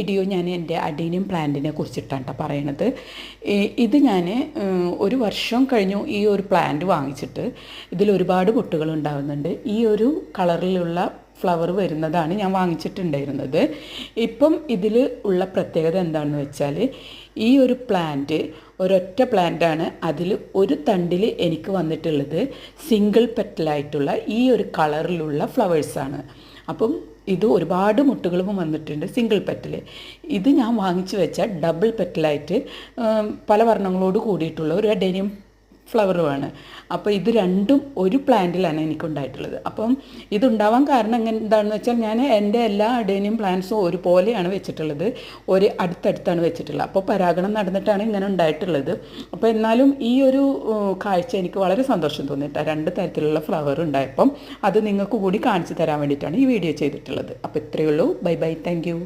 Video ഞാൻ എൻ്റെ adenium പ്ലാന്റിനെ കുറിച്ചിട്ടാണ് ട്ടോ പറയണത്. ഇത് ഞാൻ ഒരു വർഷം കഴിഞ്ഞു ഈ ഒരു പ്ലാന്റ് വാങ്ങിച്ചിട്ട്. ഇതിൽ ഒരുപാട് പൊട്ടുകൾ ഉണ്ടാകുന്നുണ്ട്. ഈ ഒരു കളറിലുള്ള ഫ്ലവർ വരുന്നതാണ് ഞാൻ വാങ്ങിച്ചിട്ടുണ്ടായിരുന്നത്. ഇപ്പം ഇതിൽ ഉള്ള പ്രത്യേകത എന്താണെന്ന് വെച്ചാൽ, ഈ ഒരു പ്ലാന്റ് ഒരൊറ്റ പ്ലാന്റാണ്. അതിൽ ഒരു തണ്ടിൽ എനിക്ക് വന്നിട്ടുള്ളത് സിംഗിൾ പെറ്റലായിട്ടുള്ള ഈ ഒരു കളറിലുള്ള ഫ്ലവേഴ്സാണ്. അപ്പം ഇത് ഒരുപാട് മുട്ടുകളും വന്നിട്ടുണ്ട് സിംഗിൾ പെറ്റൽ. ഇത് ഞാൻ വാങ്ങിച്ചു വെച്ച ഡബിൾ പെറ്റലായിട്ട് പല വർണ്ണങ്ങളോട് കൂടിയിട്ടുള്ള ഒരു അഡേനിയം ഫ്ലവറുമാണ്. അപ്പോൾ ഇത് രണ്ടും ഒരു പ്ലാന്റിലാണ് എനിക്കുണ്ടായിട്ടുള്ളത്. അപ്പം ഇതുണ്ടാവാൻ കാരണം എന്താണെന്ന് വെച്ചാൽ, ഞാൻ എൻ്റെ എല്ലാ അഡേനിയം പ്ലാന്റ്സും ഒരുപോലെയാണ് വെച്ചിട്ടുള്ളത്, ഒരു അടുത്തടുത്താണ് വെച്ചിട്ടുള്ളത്. അപ്പോൾ പരാഗണം നടന്നിട്ടാണ് ഇങ്ങനെ ഉണ്ടായിട്ടുള്ളത്. അപ്പോൾ എന്നാലും ഈ ഒരു കാഴ്ച എനിക്ക് വളരെ സന്തോഷം തോന്നിയിട്ടാണ്. രണ്ട് തരത്തിലുള്ള ഫ്ലവർ ഉണ്ടായപ്പം അത് നിങ്ങൾക്ക് കൂടി കാണിച്ചു തരാൻ വേണ്ടിയിട്ടാണ് ഈ വീഡിയോ ചെയ്തിട്ടുള്ളത്. അപ്പോൾ ഇത്രയേ ഉള്ളൂ. Bye bye, thank you.